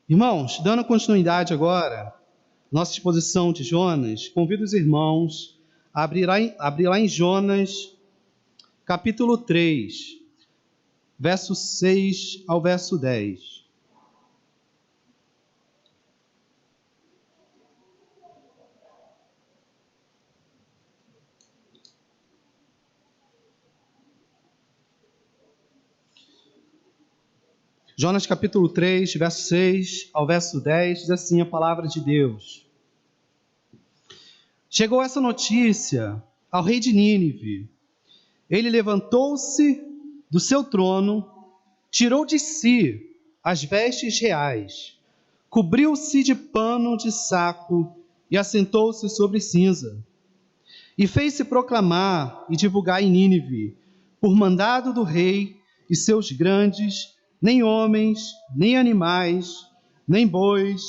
Irmãos, dando continuidade agora, nossa exposição de Jonas, convido os irmãos a abrir lá em Jonas, capítulo 3, verso 6 ao verso 10. Jonas capítulo 3, verso 6 ao verso 10, diz assim a palavra de Deus. Chegou essa notícia ao rei de Nínive. Ele levantou-se do seu trono, tirou de si as vestes reais, cobriu-se de pano de saco e assentou-se sobre cinza. E fez-se proclamar e divulgar em Nínive, por mandado do rei e seus grandes, nem homens, nem animais, nem bois,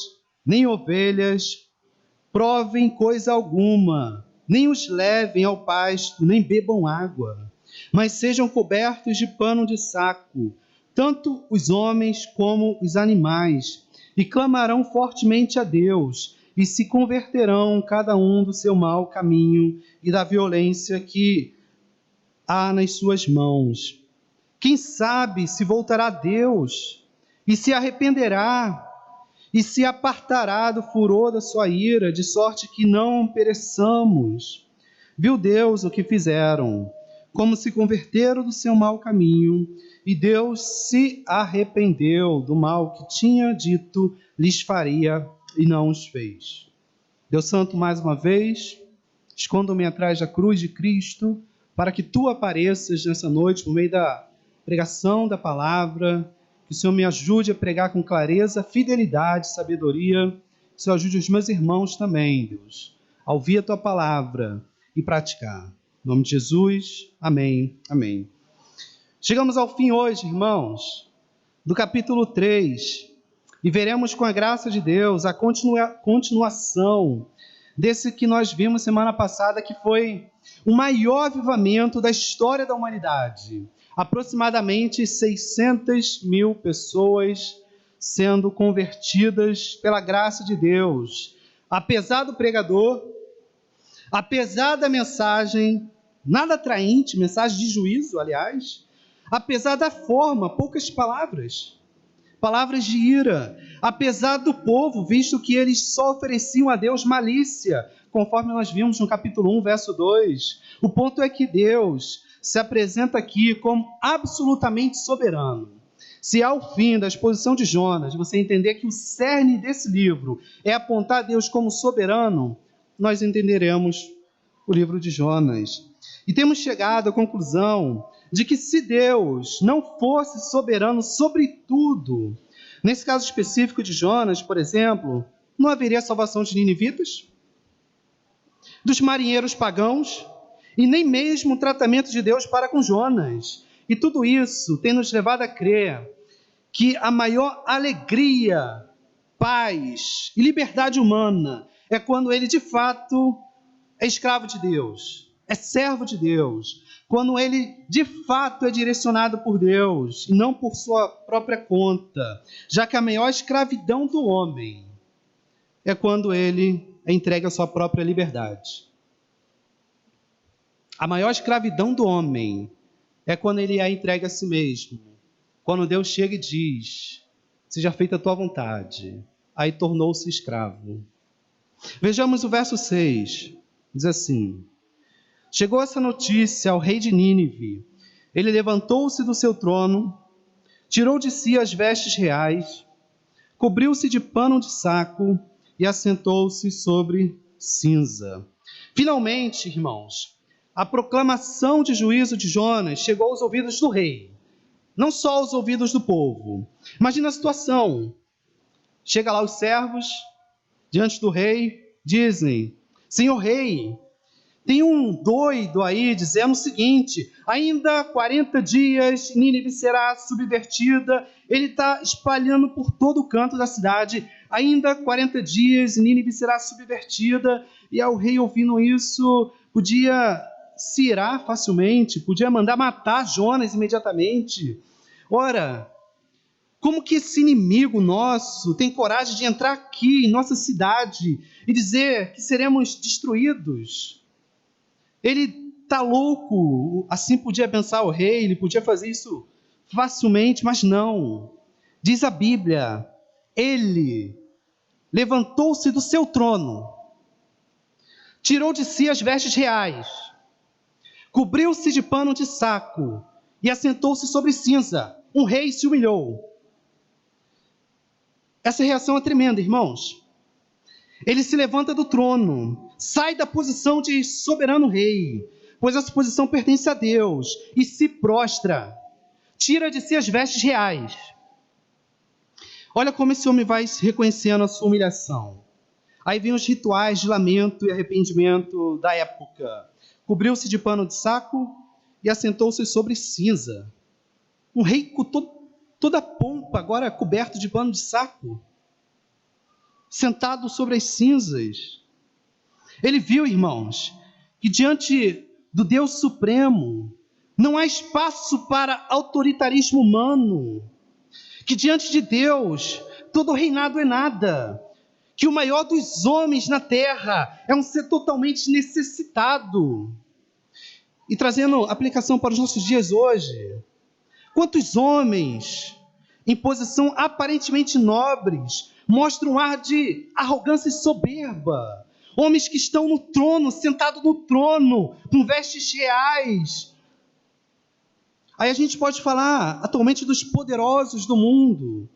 nem ovelhas, provem coisa alguma, nem os levem ao pasto, nem bebam água, mas sejam cobertos de pano de saco, tanto os homens como os animais, e clamarão fortemente a Deus, e se converterão cada um do seu mau caminho e da violência que há nas suas mãos. Quem sabe se voltará a Deus e se arrependerá e se apartará do furor da sua ira, de sorte que não pereçamos. Viu Deus o que fizeram, como se converteram do seu mau caminho, e Deus se arrependeu do mal que tinha dito lhes faria e não os fez. Deus Santo, mais uma vez, escondo-me atrás da cruz de Cristo, para que Tu apareças nessa noite, por meio da pregação da palavra, que o Senhor me ajude a pregar com clareza, fidelidade, sabedoria, que o Senhor ajude os meus irmãos também, Deus, a ouvir a Tua palavra e praticar. Em nome de Jesus, amém, amém. Chegamos ao fim hoje, irmãos, do capítulo 3, e veremos com a graça de Deus a continuação desse que nós vimos semana passada, que foi o maior avivamento da história da humanidade. Aproximadamente 600 mil pessoas sendo convertidas pela graça de Deus. Apesar do pregador, apesar da mensagem nada atraente, mensagem de juízo, aliás, apesar da forma, poucas palavras de ira, apesar do povo, visto que eles só ofereciam a Deus malícia, conforme nós vimos no capítulo 1, verso 2. O ponto é que Deus se apresenta aqui como absolutamente soberano. Se ao fim da exposição de Jonas, você entender que o cerne desse livro é apontar a Deus como soberano, nós entenderemos o livro de Jonas. E temos chegado à conclusão de que se Deus não fosse soberano sobre tudo, nesse caso específico de Jonas, por exemplo, não haveria salvação de ninivitas, dos marinheiros pagãos, e nem mesmo o tratamento de Deus para com Jonas. E tudo isso tem nos levado a crer que a maior alegria, paz e liberdade humana é quando ele de fato é escravo de Deus, é servo de Deus, quando ele de fato é direcionado por Deus e não por sua própria conta, já que a maior escravidão do homem é quando ele é entregue à sua própria liberdade. A maior escravidão do homem é quando ele é entregue a si mesmo. Quando Deus chega e diz, seja feita a tua vontade, aí tornou-se escravo. Vejamos o verso 6, diz assim: chegou essa notícia ao rei de Nínive. Ele levantou-se do seu trono, tirou de si as vestes reais, cobriu-se de pano de saco e assentou-se sobre cinza. Finalmente, irmãos, a proclamação de juízo de Jonas chegou aos ouvidos do rei, não só aos ouvidos do povo. Imagina a situação. Chega lá os servos, diante do rei, dizem: Senhor rei, tem um doido aí dizendo o seguinte: ainda 40 dias Nínive será subvertida. Ele está espalhando por todo o canto da cidade. Ainda 40 dias Nínive será subvertida. E ao rei, ouvindo isso, podia se irar facilmente, podia mandar matar Jonas imediatamente. Ora, Como que esse inimigo nosso tem coragem de entrar aqui em nossa cidade e dizer que seremos destruídos? Ele está louco, assim podia pensar o rei, ele podia fazer isso facilmente, mas não. Diz a Bíblia, ele levantou-se do seu trono, tirou de si as vestes reais, cobriu-se de pano de saco e assentou-se sobre cinza. Um rei se humilhou. Essa reação é tremenda, irmãos. Ele se levanta do trono, sai da posição de soberano rei, pois essa posição pertence a Deus, e se prostra, tira de si as vestes reais. Olha como esse homem vai reconhecendo a sua humilhação. Aí vem os rituais de lamento e arrependimento da época. Cobriu-se de pano de saco e assentou-se sobre cinza. Um rei com toda a pompa, agora coberto de pano de saco, sentado sobre as cinzas. Ele viu, irmãos, que diante do Deus Supremo não há espaço para autoritarismo humano, que diante de Deus todo reinado é nada, que o maior dos homens na terra é um ser totalmente necessitado. E trazendo aplicação para os nossos dias hoje, quantos homens, em posição aparentemente nobres, mostram um ar de arrogância e soberba? Homens que estão no trono, sentados no trono, com vestes reais. Aí a gente pode falar atualmente dos poderosos do mundo,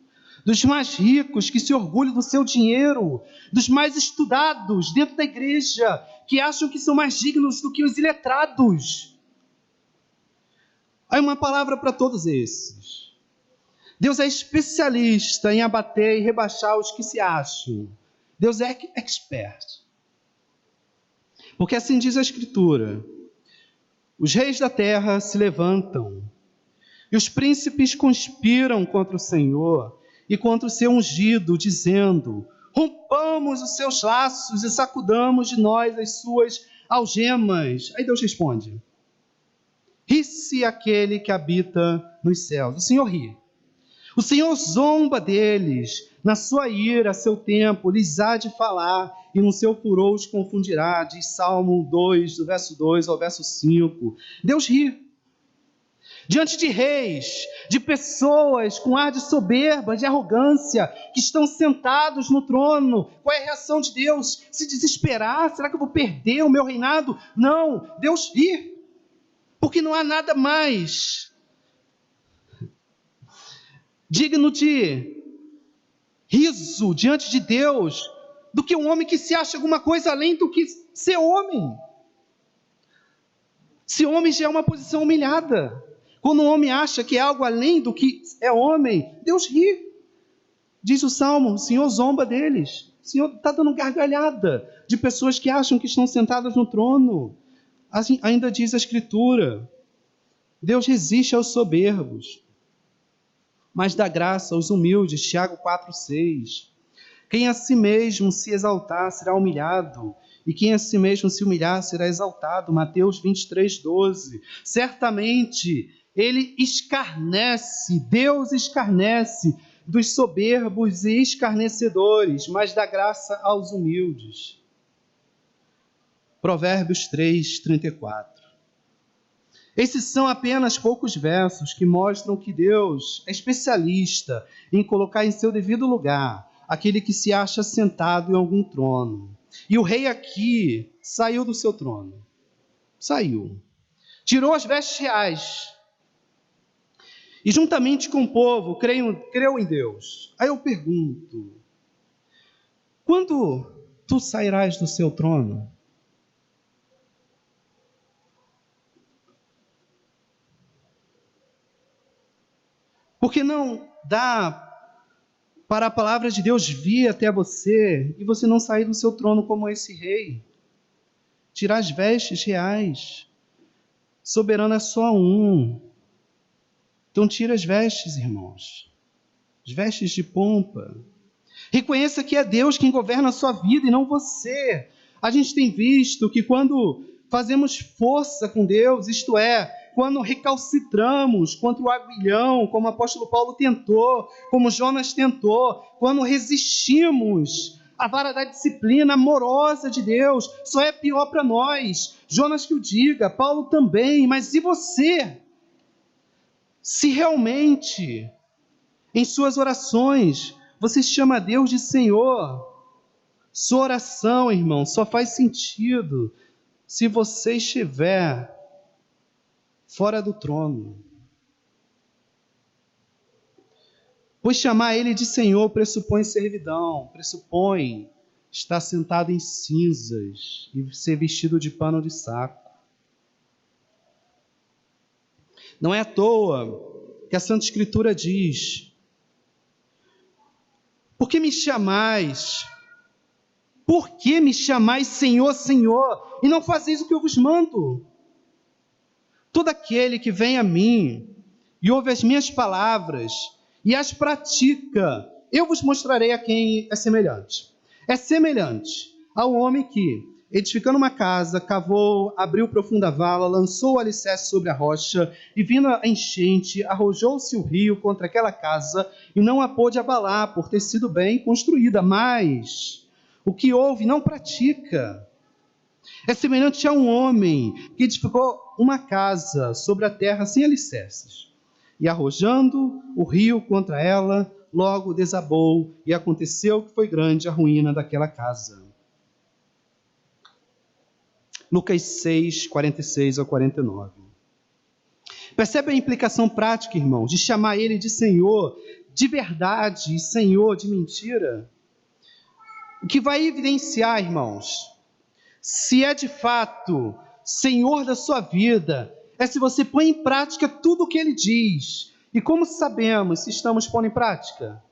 dos mais ricos que se orgulham do seu dinheiro, dos mais estudados dentro da igreja, que acham que são mais dignos do que os iletrados. Aí uma palavra para todos esses. Deus é especialista em abater e rebaixar os que se acham. Deus é expert. Porque assim diz a Escritura: os reis da terra se levantam, e os príncipes conspiram contra o Senhor e contra o seu ungido, dizendo: rompamos os seus laços e sacudamos de nós as suas algemas. Aí Deus responde: ri-se aquele que habita nos céus. O Senhor ri. O Senhor zomba deles. Na sua ira, a seu tempo, lhes há de falar, e no seu furor os confundirá. Diz Salmo 2, do verso 2 ao verso 5. Deus ri. Diante de reis, de pessoas com ar de soberba, de arrogância, que estão sentados no trono, qual é a reação de Deus? Se desesperar? Será que eu vou perder o meu reinado? Não, Deus ri, porque não há nada mais digno de riso diante de Deus do que um homem que se acha alguma coisa além do que ser homem. Ser homem já é uma posição humilhada. Quando um homem acha que é algo além do que é homem, Deus ri. Diz o Salmo, o Senhor zomba deles. O Senhor está dando gargalhada de pessoas que acham que estão sentadas no trono. Assim, ainda diz a Escritura: Deus resiste aos soberbos, mas dá graça aos humildes. Tiago 4,6. Quem a si mesmo se exaltar será humilhado, e quem a si mesmo se humilhar será exaltado. Mateus 23,12. Certamente ele escarnece, Deus escarnece dos soberbos e escarnecedores, mas dá graça aos humildes. Provérbios 3:34. Esses são apenas poucos versos que mostram que Deus é especialista em colocar em seu devido lugar aquele que se acha sentado em algum trono. E o rei aqui saiu do seu trono. Saiu. Tirou as vestes reais. E juntamente com o povo, creu em Deus. Aí eu pergunto: quando tu sairás do seu trono? Porque não dá para a palavra de Deus vir até você e você não sair do seu trono como esse rei. Tirar as vestes reais. Soberano é só um. Então tira as vestes, irmãos. As vestes de pompa. Reconheça que é Deus quem governa a sua vida e não você. A gente tem visto que quando fazemos força com Deus, isto é, quando recalcitramos contra o aguilhão, como o apóstolo Paulo tentou, como Jonas tentou, quando resistimos à vara da disciplina amorosa de Deus, só é pior para nós. Jonas que o diga, Paulo também, mas e você? Se realmente, em suas orações, você chama a Deus de Senhor, sua oração, irmão, só faz sentido se você estiver fora do trono. Pois chamar Ele de Senhor pressupõe servidão, pressupõe estar sentado em cinzas e ser vestido de pano de saco. Não é à toa que a Santa Escritura diz: por que me chamais? Por que me chamais Senhor, Senhor, e não fazeis o que eu vos mando? Todo aquele que vem a mim e ouve as minhas palavras e as pratica, eu vos mostrarei a quem é semelhante. É semelhante ao homem que, edificando uma casa, cavou, abriu profunda vala, lançou o alicerce sobre a rocha, e vindo a enchente, arrojou-se o rio contra aquela casa, e não a pôde abalar, por ter sido bem construída. Mas o que ouve não pratica. É semelhante a um homem que edificou uma casa sobre a terra sem alicerces, e arrojando o rio contra ela, logo desabou, e aconteceu que foi grande a ruína daquela casa. Lucas 6, 46 ao 49. Percebe a implicação prática, irmãos, de chamar Ele de Senhor de verdade e Senhor de mentira? O que vai evidenciar, irmãos, se é de fato Senhor da sua vida, é se você põe em prática tudo o que Ele diz. E como sabemos se estamos pondo em prática?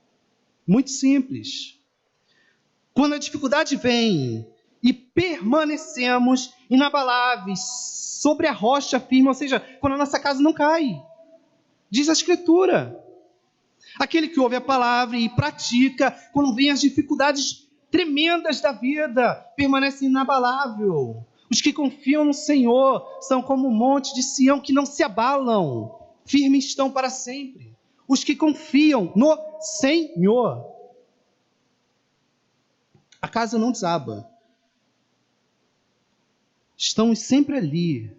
Muito simples. Quando a dificuldade vem e permanecemos inabaláveis sobre a rocha firme, ou seja, quando a nossa casa não cai. Diz a Escritura. Aquele que ouve a palavra e pratica, quando vem as dificuldades tremendas da vida, permanece inabalável. Os que confiam no Senhor são como um monte de Sião que não se abalam, firmes estão para sempre. Os que confiam no Senhor, a casa não desaba. Estão sempre ali,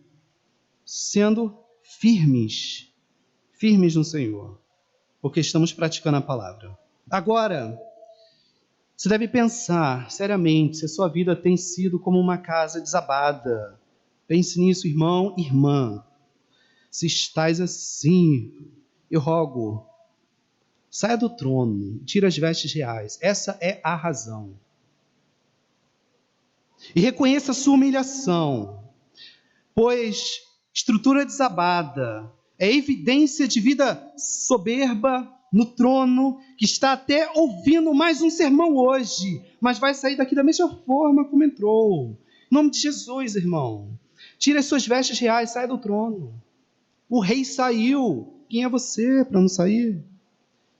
sendo firmes no Senhor, porque estamos praticando a palavra. Agora, você deve pensar seriamente se a sua vida tem sido como uma casa desabada. Pense nisso, irmão, irmã. Se estás assim, eu rogo, saia do trono, tira as vestes reais. Essa é a razão. E reconheça a sua humilhação, pois estrutura desabada é evidência de vida soberba no trono, que está até ouvindo mais um sermão hoje, mas vai sair daqui da mesma forma como entrou. Em nome de Jesus, irmão, tire as suas vestes reais, saia do trono. O rei saiu, quem é você para não sair?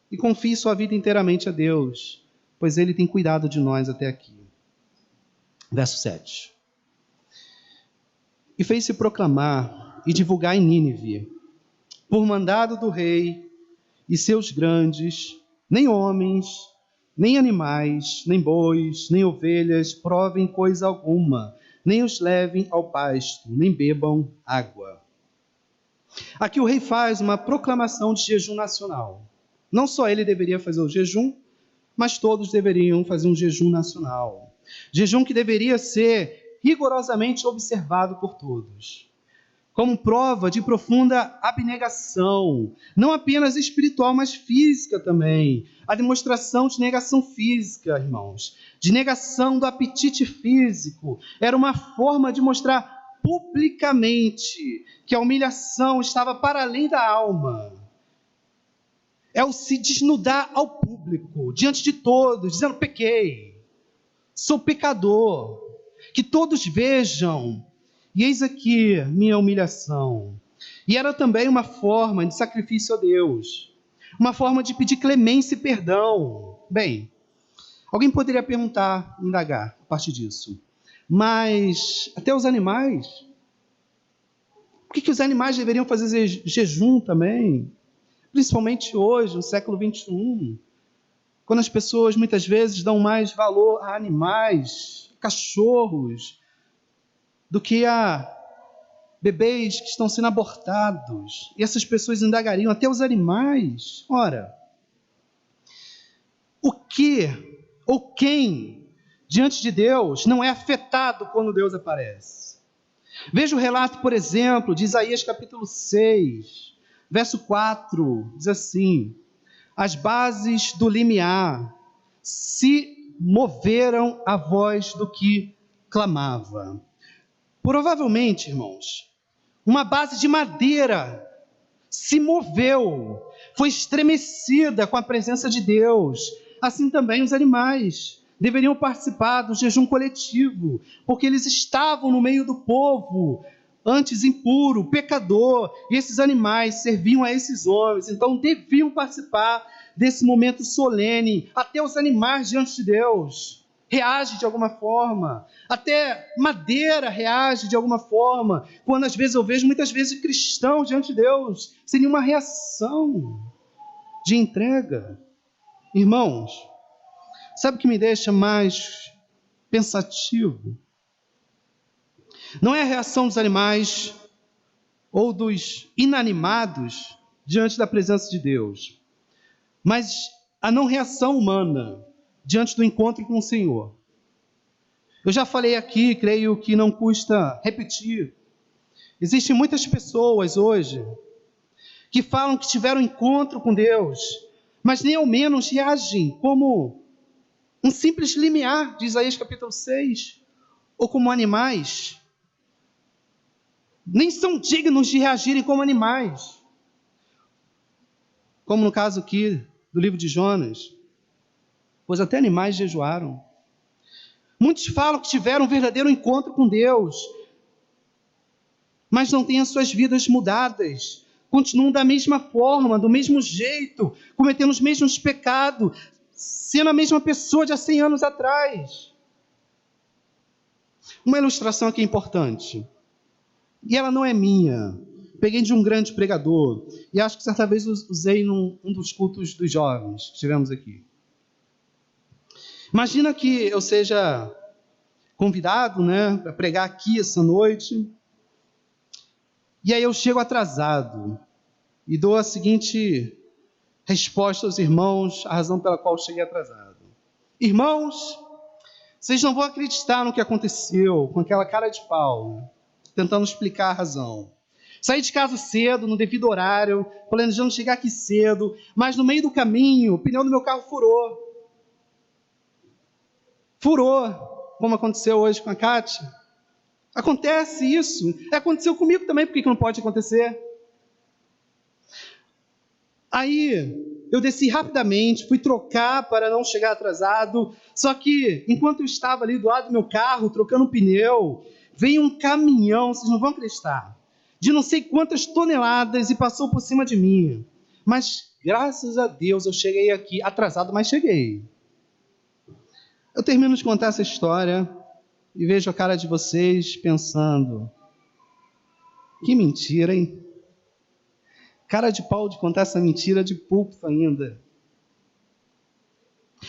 E confie sua vida inteiramente a Deus, pois Ele tem cuidado de nós até aqui. Verso 7. E fez-se proclamar e divulgar em Nínive, por mandado do rei e seus grandes, nem homens, nem animais, nem bois, nem ovelhas provem coisa alguma, nem os levem ao pasto, nem bebam água. Aqui o rei faz uma proclamação de jejum nacional. Não só ele deveria fazer o jejum, mas todos deveriam fazer um jejum nacional. Jejum que deveria ser rigorosamente observado por todos, como prova de profunda abnegação, não apenas espiritual, mas física também. A demonstração de negação física, irmãos, de negação do apetite físico, era uma forma de mostrar publicamente que a humilhação estava para além da alma. É o se desnudar ao público, diante de todos, dizendo: pequei, sou pecador, que todos vejam, e eis aqui minha humilhação. E era também uma forma de sacrifício a Deus, uma forma de pedir clemência e perdão. Bem, alguém poderia perguntar, indagar a partir disso: mas até os animais Por que os animais deveriam fazer jejum também? Principalmente hoje, no século XXI, quando as pessoas muitas vezes dão mais valor a animais, cachorros, do que a bebês que estão sendo abortados. E essas pessoas indagariam até os animais. Ora, o que ou quem diante de Deus não é afetado quando Deus aparece? Veja o relato, por exemplo, de Isaías capítulo 6, verso 4, diz assim: as bases do limiar se moveram à voz do que clamava. Provavelmente, irmãos, uma base de madeira se moveu, foi estremecida com a presença de Deus. Assim também os animais deveriam participar do jejum coletivo, porque eles estavam no meio do povo, antes impuro, pecador, e esses animais serviam a esses homens, então deviam participar desse momento solene. Até os animais diante de Deus reagem de alguma forma, até madeira reage de alguma forma, quando às vezes eu vejo muitas vezes cristãos diante de Deus, sem nenhuma reação de entrega. Irmãos, sabe o que me deixa mais pensativo? Não é a reação dos animais ou dos inanimados diante da presença de Deus, mas a não reação humana diante do encontro com o Senhor. Eu já falei aqui, creio que não custa repetir. Existem muitas pessoas hoje que falam que tiveram encontro com Deus, mas nem ao menos reagem como um simples limiar de Isaías capítulo 6, ou como animais. Nem são dignos de reagirem como animais. Como no caso aqui do livro de Jonas, pois até animais jejuaram. Muitos falam que tiveram um verdadeiro encontro com Deus, mas não têm as suas vidas mudadas. Continuam da mesma forma, do mesmo jeito, cometendo os mesmos pecados, sendo a mesma pessoa de há 100 anos atrás. Uma ilustração aqui importante, e ela não é minha. Peguei de um grande pregador, e acho que certa vez usei num dos cultos dos jovens que tivemos aqui. Imagina que eu seja convidado, para pregar aqui essa noite, e aí eu chego atrasado e dou a seguinte resposta aos irmãos, a razão pela qual eu cheguei atrasado. Irmãos, vocês não vão acreditar no que aconteceu, com aquela cara de pau, tentando explicar a razão. Saí de casa cedo, no devido horário, planejando chegar aqui cedo, mas no meio do caminho, o pneu do meu carro furou. Furou, como aconteceu hoje com a Kátia. Acontece isso. Aconteceu comigo também, por que não pode acontecer? Aí, eu desci rapidamente, fui trocar para não chegar atrasado, só que, enquanto eu estava ali do lado do meu carro, trocando o pneu, veio um caminhão, vocês não vão acreditar, de não sei quantas toneladas e passou por cima de mim. Mas, graças a Deus, eu cheguei aqui atrasado, mas cheguei. Eu termino de contar essa história e vejo a cara de vocês pensando: que mentira, hein? Cara de pau de contar essa mentira de púlpito ainda.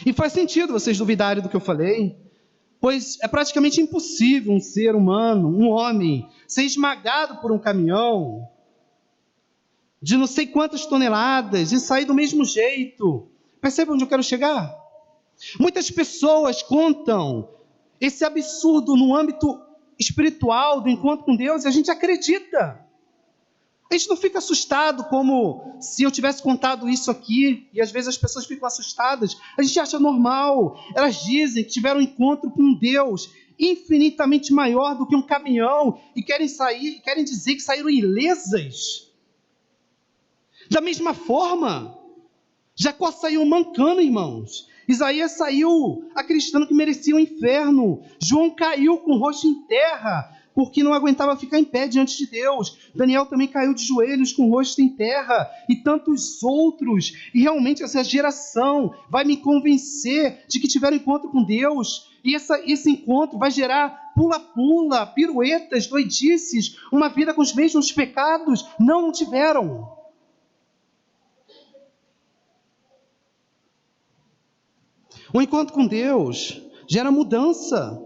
E faz sentido vocês duvidarem do que eu falei, pois é praticamente impossível um ser humano, um homem, ser esmagado por um caminhão de não sei quantas toneladas e sair do mesmo jeito. Percebe onde eu quero chegar? Muitas pessoas contam esse absurdo no âmbito espiritual do encontro com Deus e a gente acredita. A gente não fica assustado como se eu tivesse contado isso aqui, e às vezes as pessoas ficam assustadas. A gente acha normal. Elas dizem que tiveram um encontro com um Deus infinitamente maior do que um caminhão e querem dizer que saíram ilesas. Da mesma forma, Jacó saiu mancando, irmãos. Isaías saiu acreditando que merecia o inferno. João caiu com o rosto em terra, porque não aguentava ficar em pé diante de Deus. Daniel também caiu de joelhos com o rosto em terra, e tantos outros. E realmente essa geração vai me convencer de que tiveram encontro com Deus, e esse encontro vai gerar pula-pula, piruetas, doidices, uma vida com os mesmos pecados. Não tiveram. O encontro com Deus gera mudança,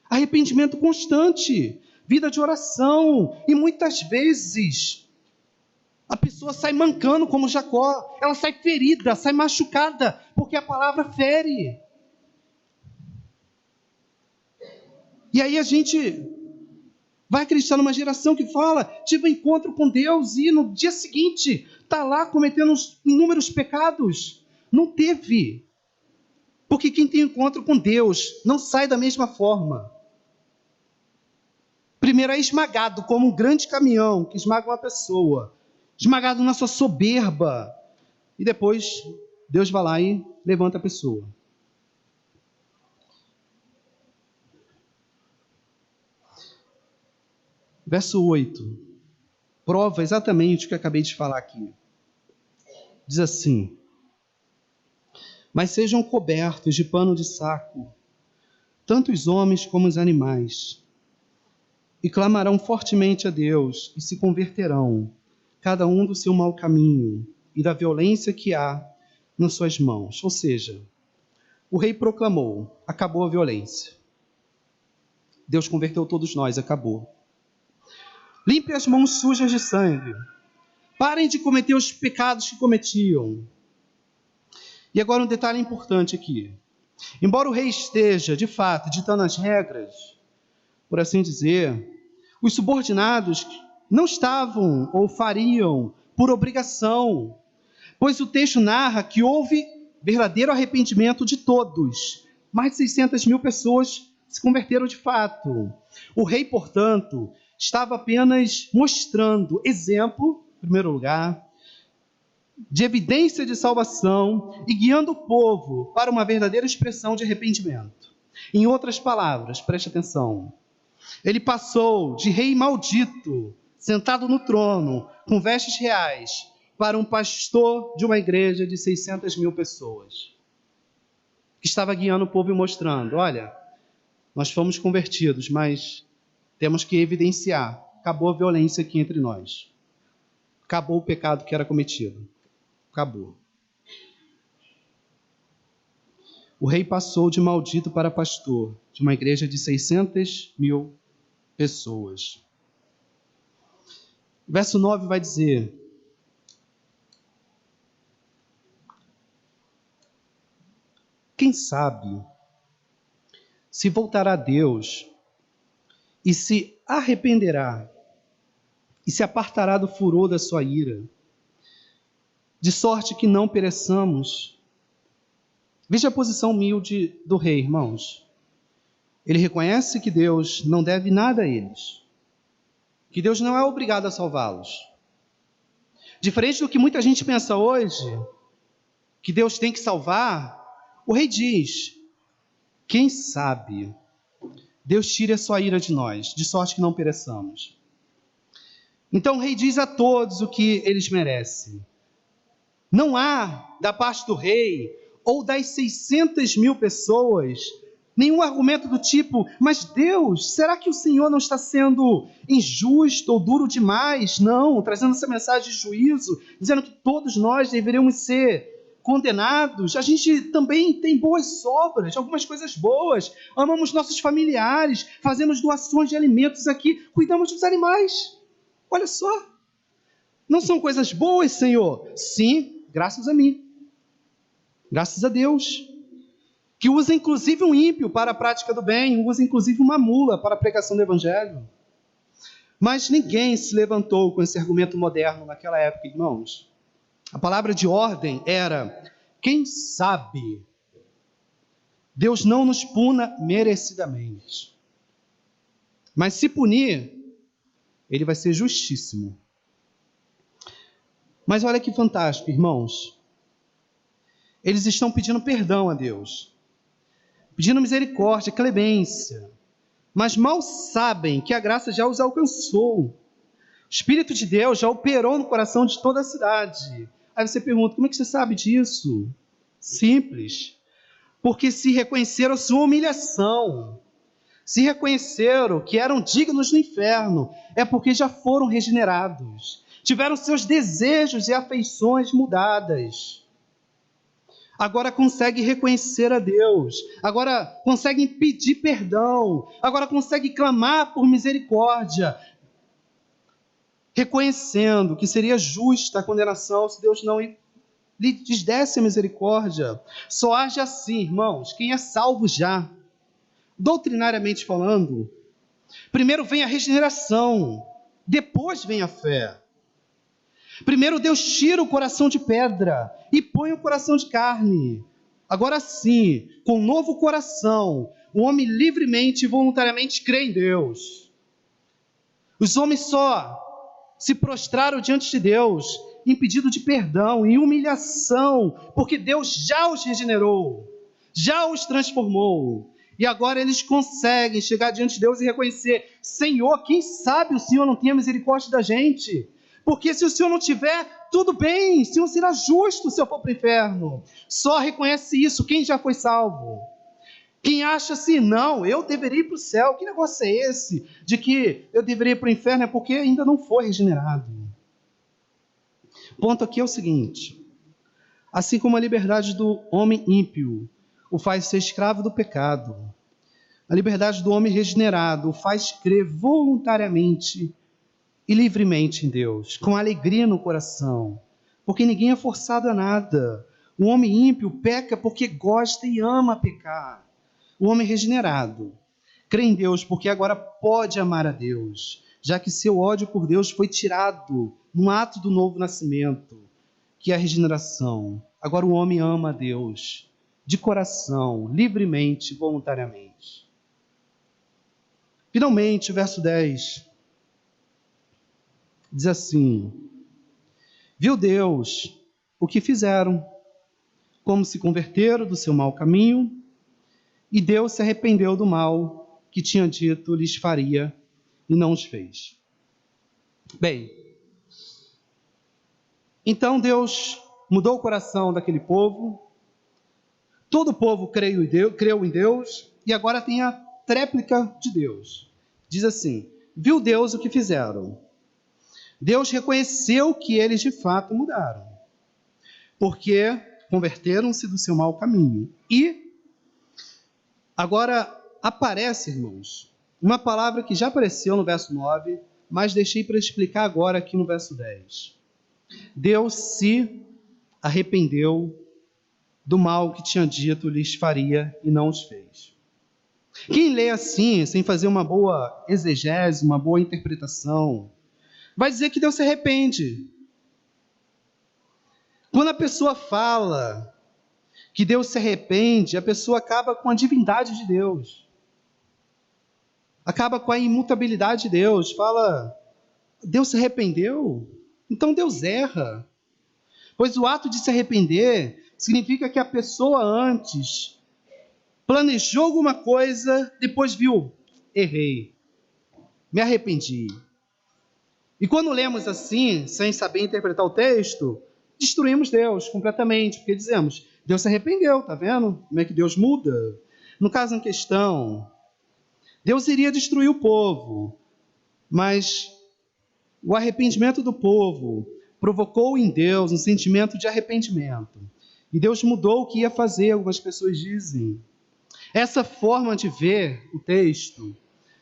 arrependimento constante, vida de oração, e muitas vezes a pessoa sai mancando como Jacó, ela sai ferida, sai machucada, porque a palavra fere. E aí a gente vai acreditar numa geração que fala, tive um encontro com Deus, e no dia seguinte está lá cometendo inúmeros pecados. Não teve. Porque quem tem encontro com Deus não sai da mesma forma. Primeiro é esmagado como um grande caminhão que esmaga uma pessoa, esmagado na sua soberba, e depois Deus vai lá e levanta a pessoa. Verso 8, prova exatamente o que eu acabei de falar aqui. Diz assim: mas sejam cobertos de pano de saco, tanto os homens como os animais, e clamarão fortemente a Deus, e se converterão, cada um do seu mau caminho, e da violência que há nas suas mãos. Ou seja, o rei proclamou, acabou a violência. Deus converteu todos nós, acabou. Limpe as mãos sujas de sangue. Parem de cometer os pecados que cometiam. E agora um detalhe importante aqui. Embora o rei esteja, de fato, ditando as regras, por assim dizer, os subordinados não estavam ou fariam por obrigação, pois o texto narra que houve verdadeiro arrependimento de todos. Mais de 600 mil pessoas se converteram de fato. O rei, portanto, estava apenas mostrando exemplo, em primeiro lugar, de evidência de salvação e guiando o povo para uma verdadeira expressão de arrependimento. Em outras palavras, preste atenção, ele passou de rei maldito, sentado no trono, com vestes reais, para um pastor de uma igreja de 600 mil pessoas, que estava guiando o povo e mostrando, olha, nós fomos convertidos, mas temos que evidenciar, acabou a violência aqui entre nós, acabou o pecado que era cometido. Acabou. O rei passou de maldito para pastor de uma igreja de 600 mil pessoas. Verso 9 vai dizer: quem sabe se voltará a Deus e se arrependerá e se apartará do furor da sua ira, de sorte que não pereçamos. Veja a posição humilde do rei, irmãos. Ele reconhece que Deus não deve nada a eles, que Deus não é obrigado a salvá-los. Diferente do que muita gente pensa hoje, que Deus tem que salvar, o rei diz: quem sabe Deus tire a sua ira de nós, de sorte que não pereçamos. Então o rei diz a todos o que eles merecem. Não há, da parte do rei, ou das 600 mil pessoas, nenhum argumento do tipo, mas Deus, será que o Senhor não está sendo injusto ou duro demais? Não, trazendo essa mensagem de juízo, dizendo que todos nós deveríamos ser condenados. A gente também tem boas obras, algumas coisas boas, amamos nossos familiares, fazemos doações de alimentos aqui, cuidamos dos animais. Olha só, não são coisas boas, Senhor? Sim, graças a mim, graças a Deus, que usa inclusive um ímpio para a prática do bem, usa inclusive uma mula para a pregação do evangelho. Mas ninguém se levantou com esse argumento moderno naquela época, irmãos. A palavra de ordem era: quem sabe Deus não nos puna merecidamente, mas se punir, Ele vai ser justíssimo. Mas olha que fantástico, irmãos. Eles estão pedindo perdão a Deus, pedindo misericórdia, clemência. mas mal sabem que a graça já os alcançou. O Espírito de Deus já operou no coração de toda a cidade. Aí você pergunta, como é que você sabe disso? Simples. Porque se reconheceram a sua humilhação, se reconheceram que eram dignos no inferno, é porque já foram regenerados, tiveram seus desejos e afeições mudadas. Agora conseguem reconhecer a Deus, agora conseguem pedir perdão, agora conseguem clamar por misericórdia, reconhecendo que seria justa a condenação se Deus não lhes desse a misericórdia. Só age assim, irmãos, quem é salvo já. Doutrinariamente falando, primeiro vem a regeneração, depois vem a fé. Primeiro Deus tira o coração de pedra e põe o coração de carne. Agora sim, com um novo coração, o homem livremente e voluntariamente crê em Deus. Os homens só se prostraram diante de Deus em pedido de perdão, em humilhação, porque Deus já os regenerou, já os transformou. E agora eles conseguem chegar diante de Deus e reconhecer: Senhor, quem sabe o Senhor não tenha misericórdia da gente? Porque se o Senhor não tiver, tudo bem, o Senhor será justo se eu for para o inferno. Só reconhece isso quem já foi salvo. Quem acha assim, não, eu deveria ir para o céu, que negócio é esse? De que eu deveria ir para o inferno é porque ainda não foi regenerado. O ponto aqui é o seguinte: assim como a liberdade do homem ímpio o faz ser escravo do pecado, a liberdade do homem regenerado o faz crer voluntariamente e livremente em Deus, com alegria no coração, porque ninguém é forçado a nada. O homem ímpio peca porque gosta e ama pecar. O homem regenerado crê em Deus porque agora pode amar a Deus, já que seu ódio por Deus foi tirado no ato do novo nascimento, que é a regeneração. Agora o homem ama a Deus de coração, livremente, voluntariamente. Finalmente, o verso 10 diz assim: viu Deus o que fizeram, como se converteram do seu mau caminho, e Deus se arrependeu do mal que tinha dito lhes faria e não os fez. Bem, então Deus mudou o coração daquele povo, todo o povo creu em Deus, e agora tem a tréplica de Deus. Diz assim: viu Deus o que fizeram. Deus reconheceu que eles de fato mudaram, porque converteram-se do seu mau caminho. E agora aparece, irmãos, uma palavra que já apareceu no verso 9, mas deixei para explicar agora aqui no verso 10. Deus se arrependeu do mal que tinha dito lhes faria e não os fez. Quem lê assim, sem fazer uma boa exegese, uma boa interpretação, vai dizer que Deus se arrepende. Quando a pessoa fala que Deus se arrepende, a pessoa acaba com a divindade de Deus. Acaba com a imutabilidade de Deus. Fala, Deus se arrependeu? Então Deus erra. Pois o ato de se arrepender significa que a pessoa antes planejou alguma coisa, depois viu, errei, me arrependi. E quando lemos assim, sem saber interpretar o texto, destruímos Deus completamente, porque dizemos, Deus se arrependeu, tá vendo? Como é que Deus muda? No caso em questão, Deus iria destruir o povo, mas o arrependimento do povo provocou em Deus um sentimento de arrependimento. E Deus mudou o que ia fazer, algumas pessoas dizem. Essa forma de ver o texto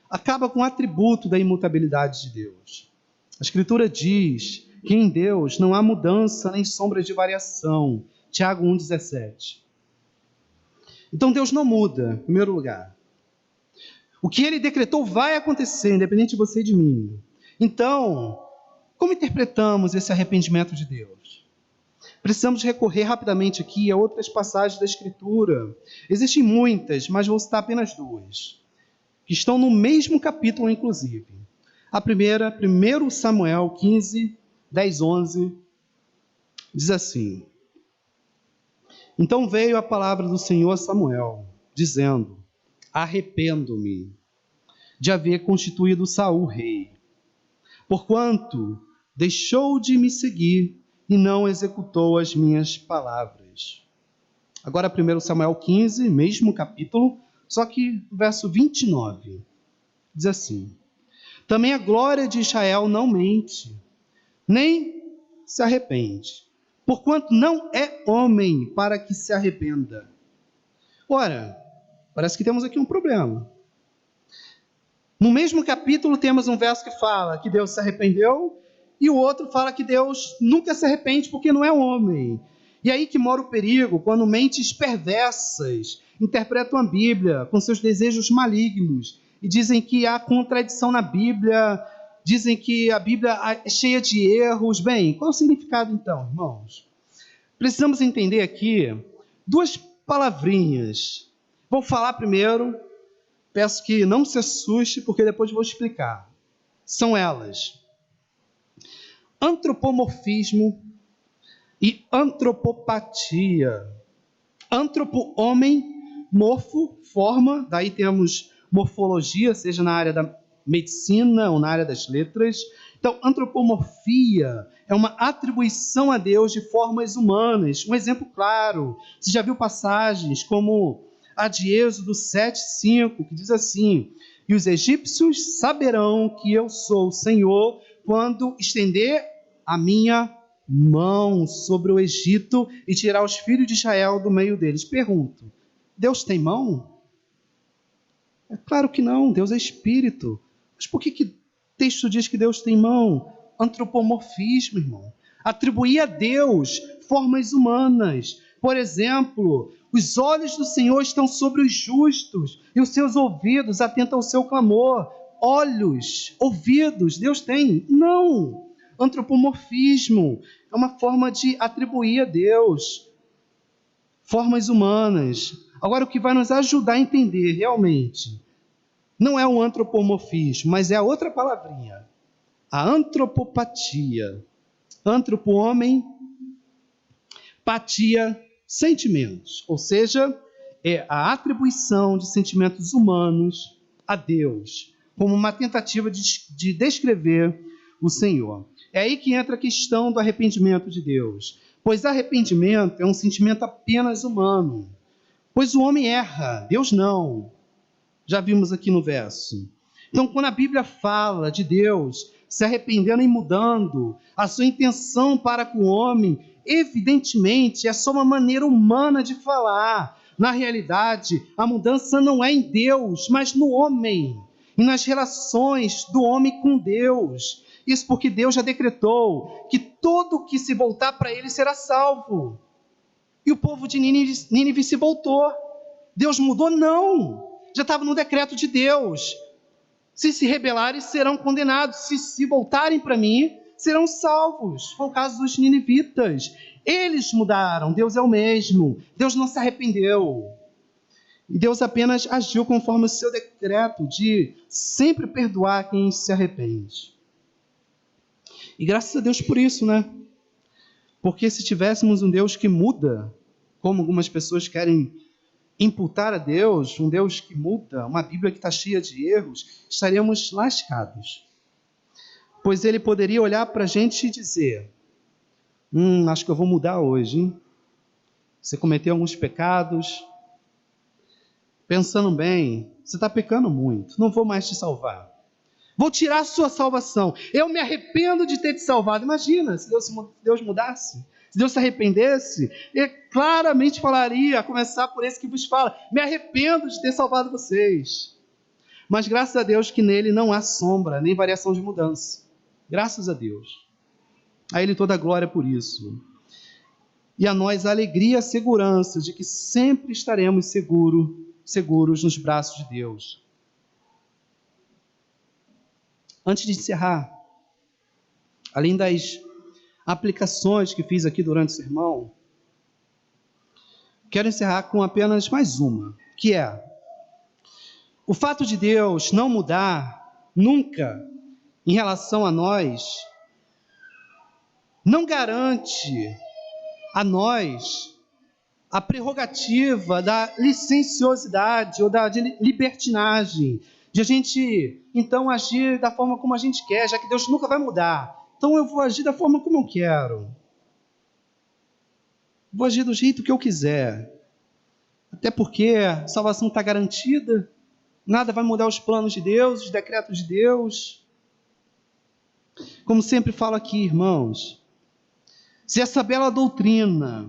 acaba com o atributo da imutabilidade de Deus. A Escritura diz que em Deus não há mudança nem sombra de variação. Tiago 1,17. Então Deus não muda, em primeiro lugar. O que Ele decretou vai acontecer, independente de você e de mim. Então, como interpretamos esse arrependimento de Deus? Precisamos recorrer rapidamente aqui a outras passagens da Escritura. Existem muitas, mas vou citar apenas duas, que estão no mesmo capítulo, inclusive. A primeira, 1 Samuel 15, 10, 11, diz assim: então veio a palavra do Senhor a Samuel, dizendo, arrependo-me. de haver constituído Saul rei, porquanto deixou de me seguir e não executou as minhas palavras. Agora 1 Samuel 15, mesmo capítulo, só que o verso 29, diz assim: também a glória de Israel não mente, nem se arrepende, porquanto não é homem para que se arrependa. Ora, parece que temos aqui um problema. No mesmo capítulo temos um verso que fala que Deus se arrependeu e o outro fala que Deus nunca se arrepende porque não é homem. E aí que mora o perigo, quando mentes perversas interpretam a Bíblia com seus desejos malignos e dizem que há contradição na Bíblia, dizem que a Bíblia é cheia de erros. Bem, qual é o significado então, irmãos? Precisamos entender aqui duas palavrinhas. Vou falar primeiro, peço que não se assuste, porque depois vou explicar. São elas: antropomorfismo e antropopatia. Antropo, homem, morfo, forma, daí temos morfologia, seja na área da medicina ou na área das letras. Então, antropomorfia é uma atribuição a Deus de formas humanas. Um exemplo claro, você já viu passagens como a de Êxodo 7:5, que diz assim: e os egípcios saberão que eu sou o Senhor quando estender a minha mão sobre o Egito e tirar os filhos de Israel do meio deles. Pergunto, Deus tem mão? É claro que não, Deus é espírito. Mas por que o texto diz que Deus tem mão? Antropomorfismo, irmão. Atribuir a Deus formas humanas. Por exemplo, os olhos do Senhor estão sobre os justos e os seus ouvidos atentam ao seu clamor. Olhos, ouvidos, Deus tem? Não. Antropomorfismo é uma forma de atribuir a Deus formas humanas. Agora, o que vai nos ajudar a entender realmente não é o antropomorfismo, mas é a outra palavrinha, a antropopatia. Antropo, homem, patia, sentimentos. Ou seja, é a atribuição de sentimentos humanos a Deus, como uma tentativa de descrever o Senhor. É aí que entra a questão do arrependimento de Deus. Pois arrependimento é um sentimento apenas humano. Pois o homem erra, Deus não. Já vimos aqui no verso. Então, quando a Bíblia fala de Deus se arrependendo e mudando a sua intenção para com o homem, evidentemente é só uma maneira humana de falar. Na realidade, a mudança não é em Deus, mas no homem e nas relações do homem com Deus. Isso porque Deus já decretou que todo que se voltar para Ele será salvo. E o povo de Nínive se voltou. Deus mudou? Não. Já estava no decreto de Deus. Se rebelarem, serão condenados. Se voltarem para mim, serão salvos. Foi o caso dos ninivitas. Eles mudaram, Deus é o mesmo. Deus não se arrependeu. E Deus apenas agiu conforme o seu decreto de sempre perdoar quem se arrepende. E graças a Deus por isso, né? Porque se tivéssemos um Deus que muda, como algumas pessoas querem imputar a Deus, um Deus que muda, uma Bíblia que está cheia de erros, estaríamos lascados. Pois Ele poderia olhar para a gente e dizer: acho que eu vou mudar hoje, hein? Você cometeu alguns pecados. Pensando bem, você está pecando muito, não vou mais te salvar. Vou tirar a sua salvação. Eu me arrependo de ter te salvado. Imagina, se Deus mudasse, se Deus se arrependesse, Ele claramente falaria, a começar por esse que vos fala: me arrependo de ter salvado vocês. Mas graças a Deus que nele não há sombra, nem variação de mudança. Graças a Deus. A Ele toda a glória por isso. E a nós a alegria e a segurança de que sempre estaremos seguros nos braços de Deus. Antes de encerrar, além das aplicações que fiz aqui durante o sermão, quero encerrar com apenas mais uma, que é: o fato de Deus não mudar nunca em relação a nós, não garante a nós a prerrogativa da licenciosidade ou da libertinagem, de a gente, então, agir da forma como a gente quer, já que Deus nunca vai mudar. Então eu vou agir da forma como eu quero. Vou agir do jeito que eu quiser. Até porque a salvação está garantida. Nada vai mudar os planos de Deus, os decretos de Deus. Como sempre falo aqui, irmãos, se essa bela doutrina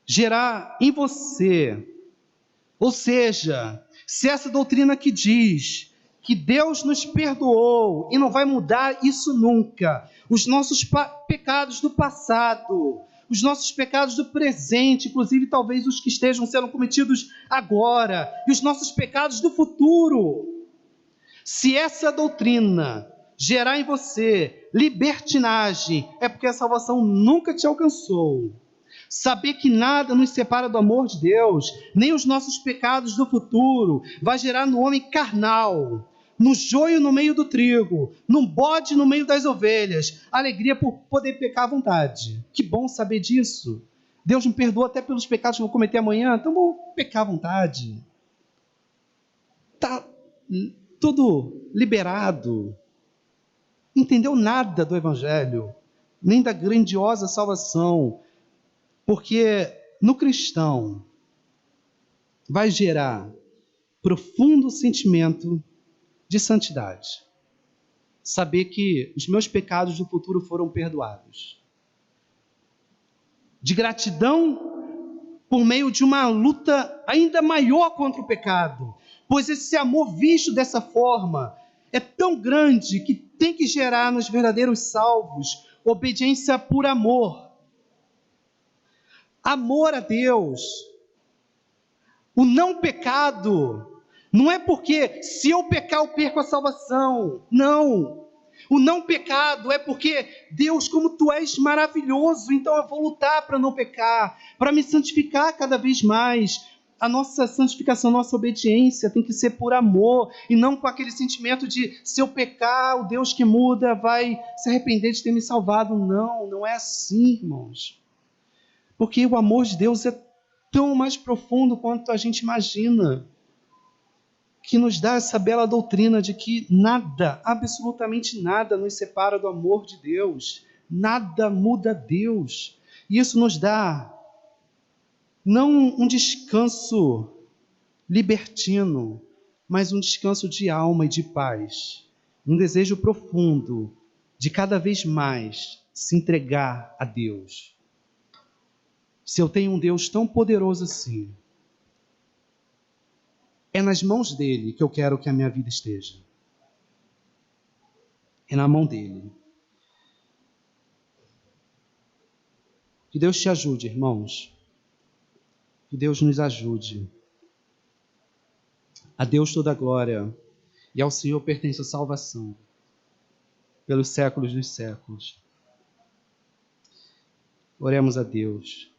gerar em você, ou seja, se essa doutrina que diz que Deus nos perdoou e não vai mudar isso nunca, os nossos pecados do passado, os nossos pecados do presente, inclusive talvez os que estejam sendo cometidos agora, e os nossos pecados do futuro, se essa doutrina gerar em você libertinagem, é porque a salvação nunca te alcançou. Saber que nada nos separa do amor de Deus, nem os nossos pecados do futuro, vai gerar no homem carnal, no joio no meio do trigo, num bode no meio das ovelhas, alegria por poder pecar à vontade. Que bom saber disso. Deus me perdoa até pelos pecados que eu vou cometer amanhã, então vou pecar à vontade. Está tudo liberado. Entendeu nada do Evangelho, nem da grandiosa salvação. Porque no cristão vai gerar profundo sentimento de santidade. Saber que os meus pecados do futuro foram perdoados. De gratidão por meio de uma luta ainda maior contra o pecado. Pois esse amor visto dessa forma é tão grande que tem que gerar nos verdadeiros salvos obediência por amor. Amor a Deus. O não pecado não é porque se eu pecar eu perco a salvação. Não. O não pecado é porque Deus, como tu és maravilhoso, então eu vou lutar para não pecar, para me santificar cada vez mais. A nossa santificação, nossa obediência tem que ser por amor e não com aquele sentimento de se eu pecar, o Deus que muda vai se arrepender de ter me salvado. Não, não é assim, irmãos. Porque o amor de Deus é tão mais profundo quanto a gente imagina, que nos dá essa bela doutrina de que nada, absolutamente nada, nos separa do amor de Deus. Nada muda Deus. E isso nos dá não um descanso libertino, mas um descanso de alma e de paz. Um desejo profundo de cada vez mais se entregar a Deus. Se eu tenho um Deus tão poderoso assim, é nas mãos dele que eu quero que a minha vida esteja. É na mão dele. Que Deus te ajude, irmãos. Que Deus nos ajude. A Deus toda a glória. E ao Senhor pertence a salvação. Pelos séculos dos séculos. Oremos a Deus.